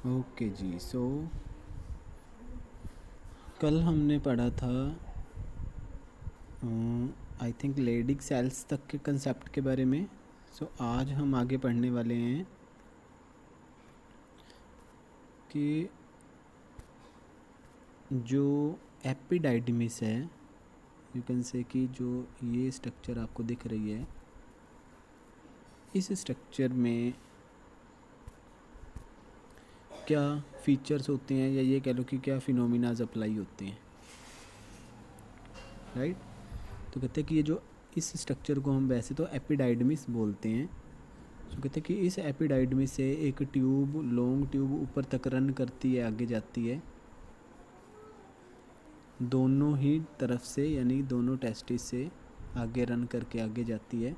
Okay जी। कल हमने पढ़ा था आई थिंक लेडिक सेल्स तक के कंसेप्ट के बारे में। आज हम आगे पढ़ने वाले हैं कि जो एपिडाइडमिस है, यू कैन से कि जो ये स्ट्रक्चर आपको दिख रही है, इस स्ट्रक्चर में क्या फीचर्स होते हैं, या ये कह लो कि क्या फिनोमिनाज अप्लाई होते हैं, राइट। तो कहते हैं कि ये जो इस स्ट्रक्चर को हम वैसे तो एपिडाइडमिस बोलते हैं। तो कहते हैं कि इस एपिडाइडमिस से एक ट्यूब, लॉन्ग ट्यूब ऊपर तक रन करती है, आगे जाती है दोनों ही तरफ से, यानी दोनों टेस्टिस से आगे रन करके आगे जाती है।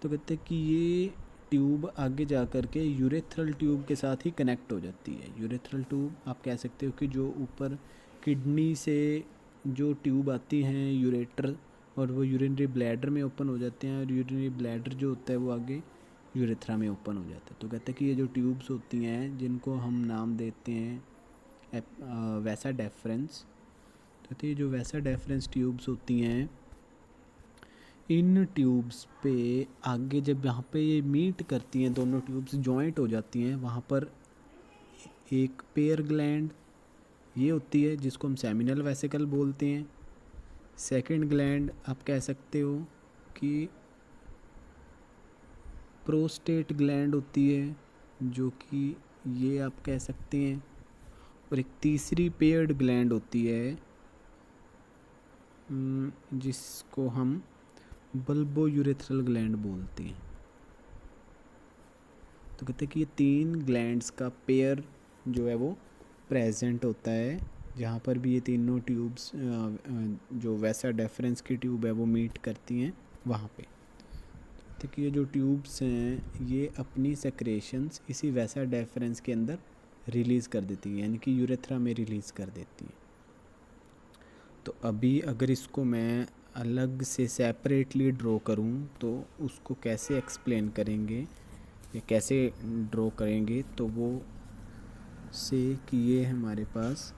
तो कहते हैं कि ये ट्यूब आगे जा कर के यूरेथ्रल ट्यूब के साथ ही कनेक्ट हो जाती है। यूरेथ्रल ट्यूब आप कह सकते हो कि जो ऊपर किडनी से जो ट्यूब आती हैं यूरेटर, और वो यूरिनरी ब्लैडर में ओपन हो जाते हैं, और यूरिनरी ब्लैडर जो होता है वो आगे यूरेथ्रा में ओपन हो जाता है। तो कहते हैं कि ये जो ट्यूब्स होती हैं, जिनको हम नाम देते हैं वैसा डेफरेंस, तो ये जो वैसा डेफरेंस ट्यूब्स होती हैं, इन ट्यूब्स पे आगे जब यहाँ पे ये मीट करती हैं, दोनों ट्यूब्स जॉइंट हो जाती हैं, वहाँ पर एक पेयर ग्लैंड ये होती है जिसको हम सेमिनल वेसिकल बोलते हैं। सेकंड ग्लैंड आप कह सकते हो कि प्रोस्टेट ग्लैंड होती है, जो कि ये आप कह सकते हैं। और एक तीसरी पेयर्ड ग्लैंड होती है जिसको हम बल्बो यूरेथ्रल ग्लैंड बोलते हैं। तो कहते हैं कि ये तीन ग्लैंड्स का पेयर जो है वो प्रेजेंट होता है, जहाँ पर भी ये तीनों ट्यूब्स जो वैसा डेफरेंस की ट्यूब है वो मीट करती हैं वहाँ पे। तो कि ये जो ट्यूब्स हैं ये अपनी सेक्रेशंस इसी वैसा डेफरेंस के अंदर रिलीज़ कर देती हैं, यानी कि यूरेथ्रा में रिलीज़ कर देती हैं। तो अभी अगर इसको मैं अलग से सेपरेटली ड्रॉ करूं तो उसको कैसे एक्सप्लेन करेंगे या कैसे ड्रॉ करेंगे, तो वो से कि ये हमारे पास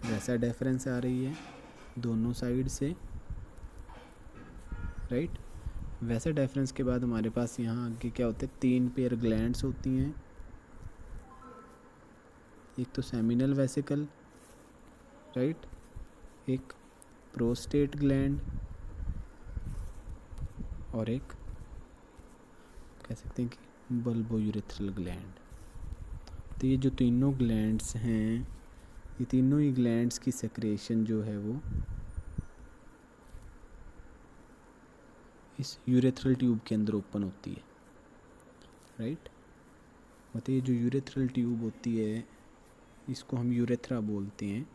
वैसा डिफरेंस आ रही है दोनों साइड से, राइट। वैसा डिफरेंस के बाद हमारे पास यहाँ आगे क्या होते हैं, तीन पेयर ग्लैंड्स होती हैं। एक तो सेमिनल वेसिकल, राइट, एक प्रोस्टेट ग्लैंड, और एक कह सकते हैं कि बल्बोयूरेथ्रल ग्लैंड। तो ये जो तीनों ग्लैंड्स हैं, ये तीनों ही ग्लैंड्स की सेक्रेशन जो है वो इस यूरेथ्रल ट्यूब के अंदर ओपन होती है, राइट। मतलब ये जो यूरेथ्रल ट्यूब होती है इसको हम यूरेथ्रा बोलते हैं।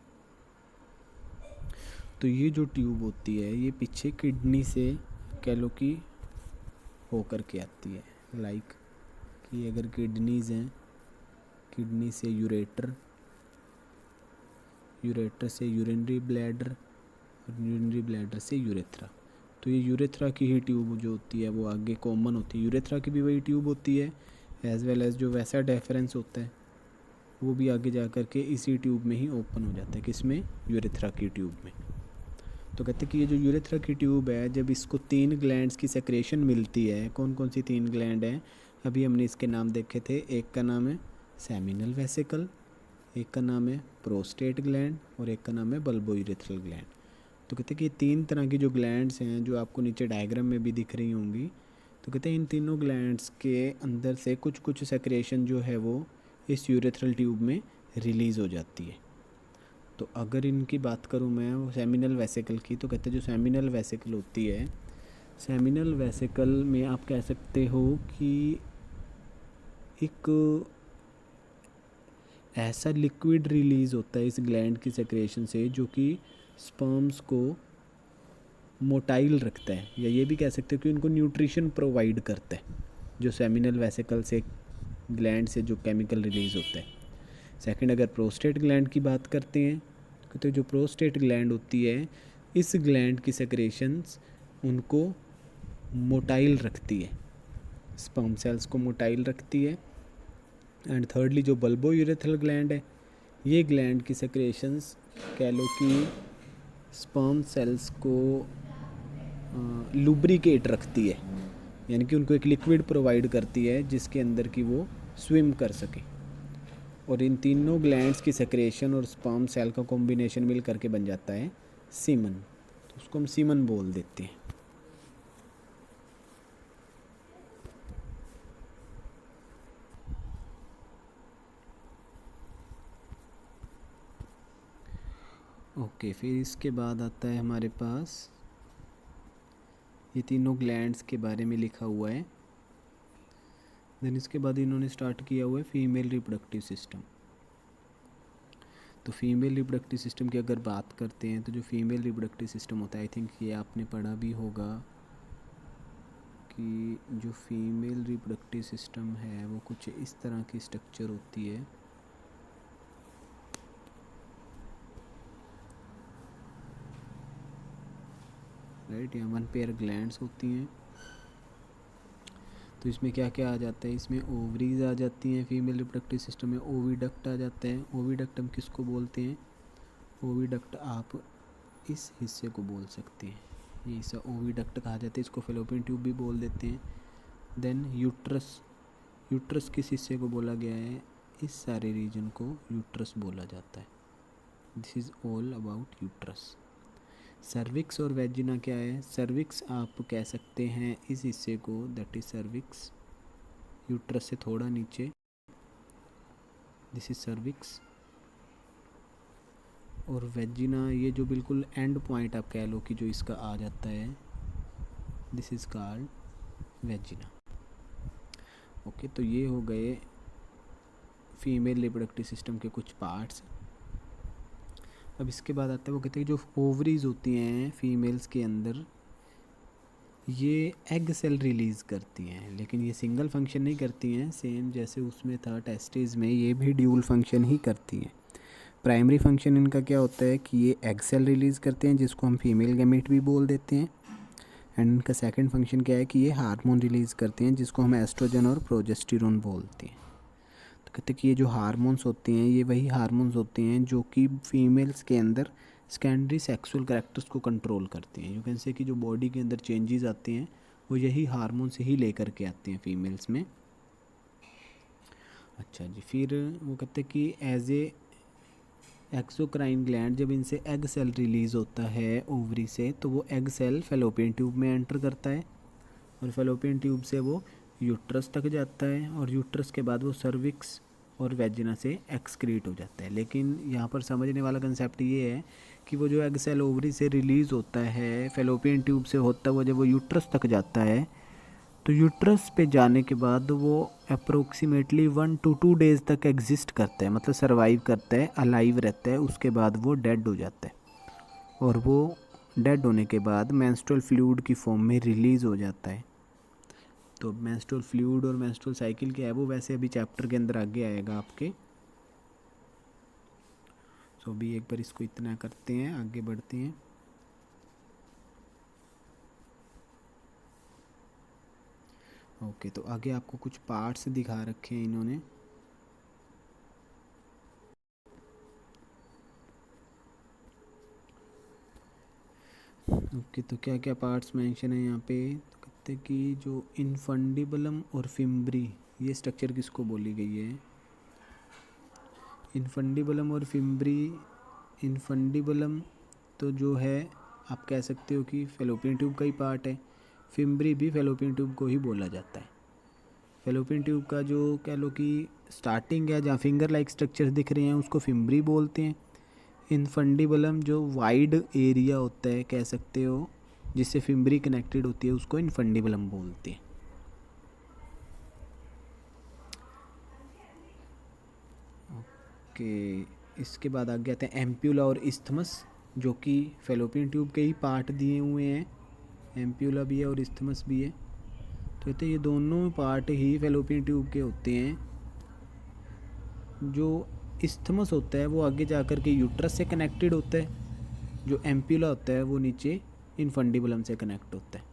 तो ये जो ट्यूब होती है ये पीछे किडनी से कह लो कि होकर के आती है, लाइक कि अगर किडनीज हैं, किडनी से यूरेटर, यूरेटर से यूरिनरी ब्लैडर, और यूरिनरी ब्लैडर से यूरेथ्रा। तो ये यूरेथ्रा की ही ट्यूब जो होती है वो आगे कॉमन होती है। यूरेथ्रा की भी वही ट्यूब होती है, एज वेल एज जो वैसा डेफरेंस होता है वो भी आगे जा कर के इसी ट्यूब में ही ओपन हो जाता है। किसमें? यूरेथ्रा की ट्यूब में। तो कहते हैं कि ये जो यूरेथ्रा की ट्यूब है, जब इसको तीन ग्लैंड्स की सेक्रेशन मिलती है, कौन कौन सी तीन ग्लैंड हैं, अभी हमने इसके नाम देखे थे। एक का नाम है सेमिनल वेसिकल, एक का नाम है प्रोस्टेट ग्लैंड, और एक का नाम है बल्बोयूरेथ्रल ग्लैंड। तो कहते हैं कि तीन तरह की जो ग्लैंड्स हैं, जो आपको नीचे डायग्राम में भी दिख रही होंगी, तो कहते हैं इन तीनों ग्लैंड्स के अंदर से कुछ कुछ सेक्रेशन जो है वो इस यूरेथ्रल ट्यूब में रिलीज़ हो जाती है। तो अगर इनकी बात करूँ मैं वो सेमिनल वेसिकल की, तो कहते हैं जो सेमिनल वेसिकल होती है, सेमिनल वेसिकल में आप कह सकते हो कि एक ऐसा लिक्विड रिलीज़ होता है इस ग्लैंड की सेक्रेशन से जो कि स्पर्म्स को मोटाइल रखता है, या ये भी कह सकते हो कि उनको न्यूट्रिशन प्रोवाइड करता है, जो सेमिनल वेसिकल से ग्लैंड से जो केमिकल रिलीज़ होता है। सेकंड, अगर प्रोस्टेट ग्लैंड की बात करते हैं तो जो प्रोस्टेट ग्लैंड होती है, इस ग्लैंड की सेक्रेशंस उनको मोटाइल रखती है, स्पर्म सेल्स को मोटाइल रखती है। एंड थर्डली जो बल्बो यूरेथ्रल ग्लैंड है, ये ग्लैंड की सेक्रेशंस कह लो कि स्पर्म सेल्स को लुब्रिकेट रखती है, यानी कि उनको एक लिक्विड प्रोवाइड करती है जिसके अंदर कि वो स्विम कर सके। और इन तीनों ग्लैंड्स की सेक्रेशन और स्पर्म सेल का कॉम्बिनेशन मिल करके बन जाता है सीमन, तो उसको हम सीमन बोल देते हैं। ओके, फिर इसके बाद आता है हमारे पास ये तीनों ग्लैंड्स के बारे में लिखा हुआ है। देन इसके बाद इन्होंने स्टार्ट किया हुआ है फीमेल रिप्रोडक्टिव सिस्टम। तो फीमेल रिप्रोडक्टिव सिस्टम की अगर बात करते हैं तो जो फीमेल रिप्रोडक्टिव सिस्टम होता है, आई थिंक ये आपने पढ़ा भी होगा कि जो फीमेल रिप्रोडक्टिव सिस्टम है वो कुछ इस तरह की स्ट्रक्चर होती है। राइट, यहाँ 1 पेयर ग्लैंड्स होती हैं। तो इसमें क्या क्या आ जाता है, इसमें ओवरीज आ जाती हैं, फीमेल रिप्रोडक्टिव सिस्टम में ओविडक्ट आ जाते हैं। ओविडक्ट हम किसको बोलते हैं, ओविडक्ट आप इस हिस्से को बोल सकते हैं, ये हिस्सा ओविडक्ट कहा जाता है, इसको फेलोपियन ट्यूब भी बोल देते हैं। देन यूट्रस, यूट्रस किस हिस्से को बोला गया है, इस सारे रीजन को यूट्रस बोला जाता है। This is all about uterus. Cervix और वेजिना क्या है, सर्विक्स आप कह सकते हैं इस हिस्से को, दैट इज सर्विक्स, यूट्रस से थोड़ा नीचे, दिस इज सर्विक्स। और वेजिना ये जो बिल्कुल एंड पॉइंट आप कह लो कि जो इसका आ जाता है, this is called vagina. Okay, तो ये हो गए फीमेल रिप्रोडक्टिव सिस्टम के कुछ पार्ट्स। अब इसके बाद आता है, वो कहते हैं जो ओवरीज होती हैं फीमेल्स के अंदर, ये एग सेल रिलीज़ करती हैं, लेकिन ये सिंगल फंक्शन नहीं करती हैं, सेम जैसे उसमें था टेस्टिस में, ये भी ड्यूल फंक्शन ही करती हैं। प्राइमरी फंक्शन इनका क्या होता है कि ये एग सेल रिलीज़ करते हैं जिसको हम फीमेल गैमेट भी बोल देते हैं। एंड इनका सेकंड फंक्शन क्या है कि ये हार्मोन रिलीज़ करते हैं जिसको हम एस्ट्रोजन और प्रोजेस्टेरोन बोलते हैं। तो कहते हैं कि ये जो हार्मोन्स होते हैं ये वही हार्मोन्स होते हैं जो कि फीमेल्स के अंदर सेकेंडरी सेक्सुअल कैरेक्टर्स को कंट्रोल करते हैं। यू कैन से कि जो बॉडी के अंदर चेंजेस आते हैं वो यही हार्मोन से ही लेकर के आते हैं फीमेल्स में। अच्छा जी, फिर वो कहते हैं कि एज ए एक्सोक्राइन ग्लैंड, जब इनसे एग सेल रिलीज़ होता है ओवरी से, तो वो एग सेल फेलोपियन ट्यूब में एंटर करता है और फेलोपियन ट्यूब से वो यूट्रस तक जाता है और यूट्रस के बाद वो सर्विक्स और वेजिना से एक्सक्रीट हो जाता है। लेकिन यहाँ पर समझने वाला कंसेप्ट ये है कि वो जो एग सेल ओवरी से रिलीज़ होता है फेलोपियन ट्यूब से होता है, वो जब वो यूट्रस तक जाता है तो यूट्रस पे जाने के बाद वो अप्रोक्सीमेटली 1 to 2 डेज़ तक एग्जिस्ट करता है, मतलब सर्वाइव करता है, अलाइव रहता है। उसके बाद वो डेड हो जाता है और वो डेड होने के बाद मेंस्ट्रुअल फ्लूइड की फॉर्म में रिलीज़ हो जाता है। तो मेंस्ट्रुअल फ्लूइड और मेंस्ट्रुअल साइकिल क्या है वो वैसे अभी चैप्टर के अंदर आगे आएगा आपके। सो अभी एक बार इसको इतना करते हैं, आगे बढ़ते हैं। ओके, तो आगे आपको कुछ पार्ट्स दिखा रखे हैं इन्होंने। ओके, तो क्या क्या पार्ट्स मेंशन है यहाँ पे, तो कहते हैं कि जो इनफंडिबुलम और फिम्ब्री, ये स्ट्रक्चर किसको बोली गई है, इनफंडिबुलम और फिम्ब्री। इनफंडिबुलम तो जो है आप कह सकते हो कि फेलोपियन ट्यूब का ही पार्ट है, फिम्ब्री भी फेलोपियन ट्यूब को ही बोला जाता है। फेलोपियन ट्यूब का जो कह लो कि स्टार्टिंग है जहाँ फिंगर लाइक स्ट्रक्चर दिख रहे हैं उसको फिम्ब्री बोलते हैं। इनफंडिबुलम जो वाइड एरिया होता है कह सकते हो जिससे फिम्ब्री कनेक्टेड होती है उसको इनफंडिबुलम बोलते हैं। ओके, इसके बाद आगे आते हैं एम्प्यूला और इस्थमस, जो कि फेलोपियन ट्यूब के ही पार्ट दिए हुए हैं, एम्प्यूला भी है और इस्थमस भी है। तो कहते हैं ये दोनों पार्ट ही फेलोपियन ट्यूब के होते हैं। जो इस्थमस होता है वो आगे जा कर के यूट्रस से कनेक्टेड होता है, जो एम्प्यूला होता है वो नीचे इनफंडिबुलम से कनेक्ट होता है।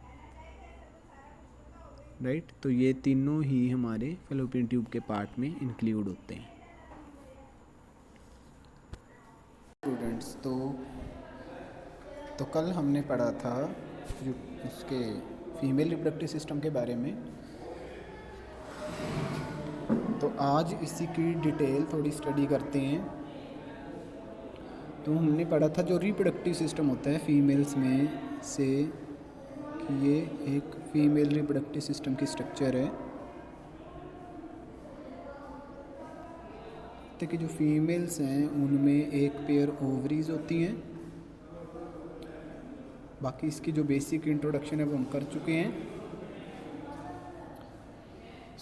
राइट। तो ये तीनों ही हमारे फैलोपियन ट्यूब के पार्ट में इंक्लूड होते हैं। स्टूडेंट्स, तो कल हमने पढ़ा था इसके फीमेल रिप्रोडक्टिव सिस्टम के बारे में। तो आज इसी की डिटेल थोड़ी स्टडी करते हैं। तो हमने पढ़ा था जो रिप्रोडक्टिव सिस्टम होता है फीमेल्स में से, कि ये एक फीमेल रिप्रोडक्टिव सिस्टम की स्ट्रक्चर है। तो कि जो फीमेल्स हैं उनमें एक पेयर ओवरीज होती हैं। बाकी इसकी जो बेसिक इंट्रोडक्शन है वो हम कर चुके हैं।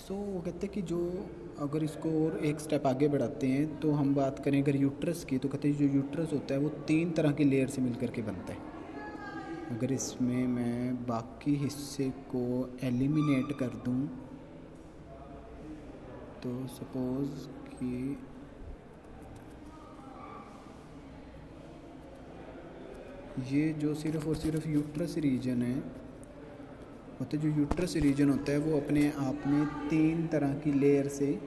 वो कहते हैं कि जो अगर इसको और एक स्टेप आगे बढ़ाते हैं तो हम बात करें अगर यूट्रस की, तो कहते हैं जो यूट्रस होता है वो 3 तरह की लेयर से मिलकर के बनता है। अगर इसमें मैं बाकी हिस्से को एलिमिनेट कर दूं तो सपोज़ कि ये जो सिर्फ़ और सिर्फ यूट्रस रीजन है, मतलब जो यूट्रस रीजन होता है वो अपने आप में 3 तरह की लेयर से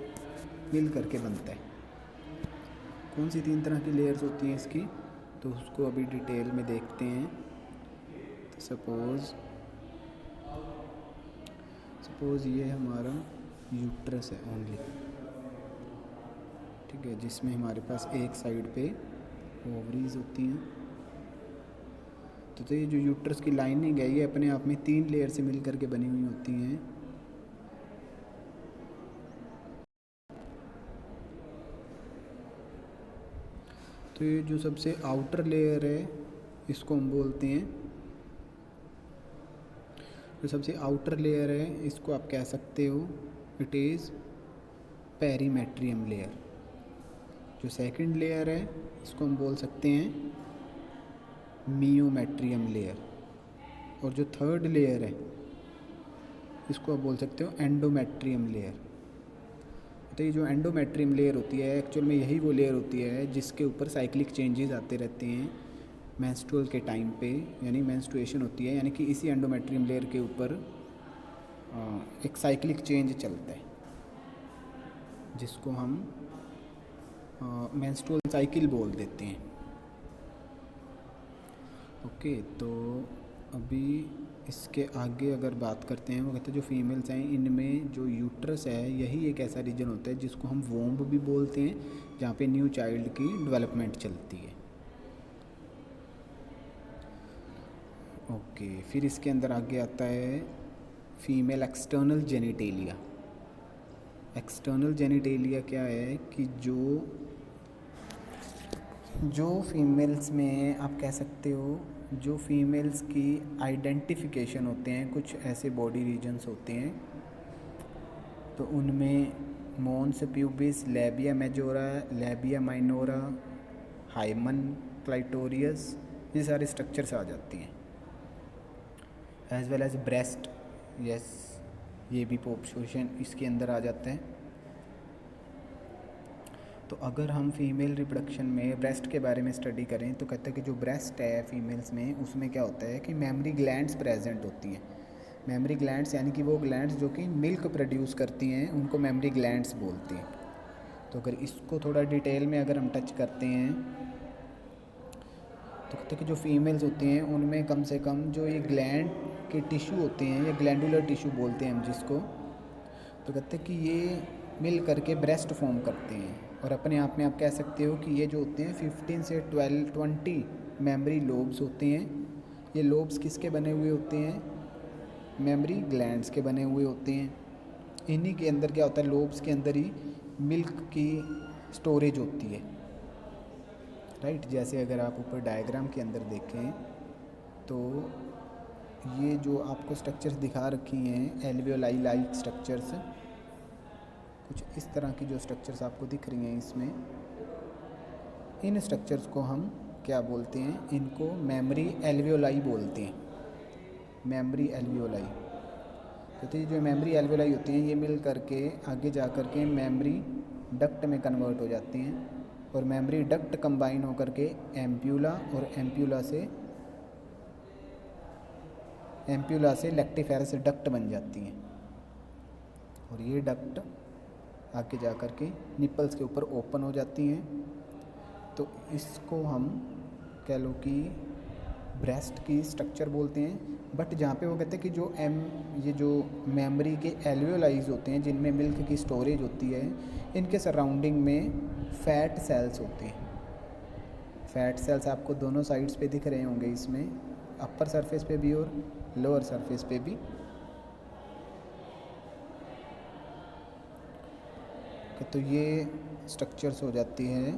मिल करके बनता है। कौन सी 3 तरह की लेयर्स होती हैं इसकी, तो उसको अभी डिटेल में देखते हैं। तो सपोज़ ये हमारा यूट्रस है ओनली, ठीक है, जिसमें हमारे पास एक साइड पे ओवरीज होती हैं। तो ये जो यूट्रस की लाइनिंग है ये अपने आप में 3 लेयर से मिल करके बनी हुई होती हैं। तो ये जो सबसे आउटर लेयर है इसको हम बोलते हैं, जो सबसे आउटर लेयर है इसको आप कह सकते हो इट इज़ पेरीमेट्रियम लेयर। जो सेकंड लेयर है इसको हम बोल सकते हैं मियोमेट्रियम लेयर। और जो थर्ड लेयर है इसको आप बोल सकते हो एंडोमेट्रियम लेयर। तो ये जो एंडोमेट्रियम लेयर होती है एक्चुअल में यही वो लेयर होती है जिसके ऊपर साइक्लिक चेंजेस आते रहते हैं मेंस्ट्रुअल के टाइम पे, यानी मेंस्ट्रुएशन होती है, यानी कि इसी एंडोमेट्रियम लेयर के ऊपर एक साइक्लिक चेंज चलता है जिसको हम मेंस्ट्रुअल साइकिल बोल देते हैं। ओके, तो अभी इसके आगे अगर बात करते हैं, वो कहते हैं जो फीमेल्स हैं इनमें जो यूट्रस है यही एक ऐसा रीजन होता है जिसको हम वोम्ब भी बोलते हैं, जहाँ पे न्यू चाइल्ड की डेवलपमेंट चलती है। ओके, फिर इसके अंदर आगे आता है female external genitalia. External genitalia क्या है कि जो फीमेल्स में आप कह सकते हो जो फीमेल्स की आइडेंटिफिकेशन होते हैं, कुछ ऐसे बॉडी रीजन्स होते हैं, तो उनमें mons pubis, labia majora, labia minora, hymen, clitoris, ये सारे स्ट्रक्चर्स आ जाती हैं। As well as breast, yes, ये भी पोर्शन इसके अंदर आ जाते हैं। तो अगर हम फीमेल रिप्रोडक्शन में ब्रेस्ट के बारे में स्टडी करें तो कहते हैं कि जो ब्रेस्ट है फीमेल्स में उसमें क्या होता है कि मेमरी ग्लैंड्स प्रेजेंट होती हैं। मेमरी ग्लैंड्स यानी कि वो ग्लैंड्स जो कि मिल्क प्रोड्यूस करती हैं उनको मेमरी ग्लैंड्स बोलते हैं। तो अगर इसको थोड़ा डिटेल में अगर हम टच करते हैं तो कहते हैं कि जो फीमेल्स होती हैं उनमें कम से कम जो ये ग्लैंड के टिश्यू होते हैं, ये ग्लैंडुलर टिश्यू बोलते हैं हम जिसको, तो कहते हैं कि ये मिल करके ब्रेस्ट फॉर्म करते हैं। और अपने आप में आप कह सकते हो कि ये जो होते हैं 15 से 20 मेमरी लोब्स होते हैं। ये लोब्स किसके बने हुए होते हैं? मेमरी ग्लैंड्स के बने हुए होते हैं। इन्हीं के अंदर क्या होता है, लोब्स के अंदर ही मिल्क की स्टोरेज होती है, राइट। जैसे अगर आप ऊपर डायग्राम के अंदर देखें तो ये जो आपको स्ट्रक्चर्स दिखा रखी हैं एल्वियोलाई लाइक स्ट्रक्चर्स, कुछ इस तरह की जो स्ट्रक्चर्स आपको दिख रही हैं इसमें, इन स्ट्रक्चर्स को हम क्या बोलते हैं? इनको मेमरी एल्वियोलाई बोलते हैं। मेमरी एल्वियोलाई, तो ये जो मेमरी एल्वियोलाई होती हैं ये मिल करके आगे जा कर के मेमरी डक्ट में कन्वर्ट हो जाती हैं और मेमरी डक्ट कंबाइन होकर के एम्प्यूला और एम्प्यूला से लैक्टिफेरस डक्ट बन जाती हैं। और ये डक्ट आके जा कर के निपल्स के ऊपर ओपन हो जाती हैं। तो इसको हम कह लो कि ब्रेस्ट की स्ट्रक्चर बोलते हैं। बट जहाँ पे वो कहते हैं कि ये जो मेमोरी के एल्वियोलाइज होते हैं जिनमें मिल्क की स्टोरेज होती है, इनके सराउंडिंग में फैट सेल्स होते हैं। फैट सेल्स आपको दोनों साइड्स पे दिख रहे होंगे, इसमें अपर सरफेस पे भी और लोअर सरफेस पे भी। तो ये स्ट्रक्चर्स हो जाती हैं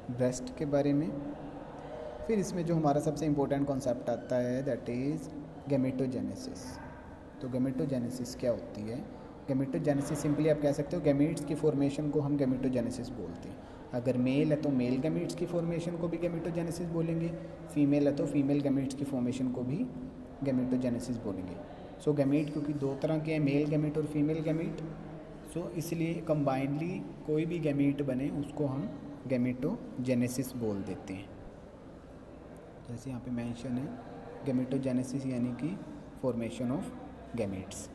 ब्रेस्ट के बारे में। फिर इसमें जो हमारा सबसे इम्पोर्टेंट कॉन्सेप्ट आता है दैट इज़ गैमेटोजेनेसिस। तो गैमेटोजेनेसिस क्या होती है? गैमेटोजेनेसिस सिंपली आप कह सकते हो गैमीट्स की फॉर्मेशन को हम गैमेटोजेनेसिस बोलते हैं। अगर मेल है तो मेल गैमीट्स की फॉर्मेशन को भी गैमेटोजेनेसिस बोलेंगे, फीमेल है तो फीमेल गैमीट्स की फॉर्मेशन को भी गैमेटोजेनेसिस बोलेंगे। सो गैमीट क्योंकि दो तरह के हैं, मेल गैमीट और फीमेल गैमीट, सो इसलिए कंबाइनली कोई भी गैमीट बने उसको हम गैमेटोजेनेसिस बोल देते हैं। जैसे यहाँ पे मेंशन है गैमेटोजेनेसिस यानी कि फॉर्मेशन ऑफ गैमीट्स।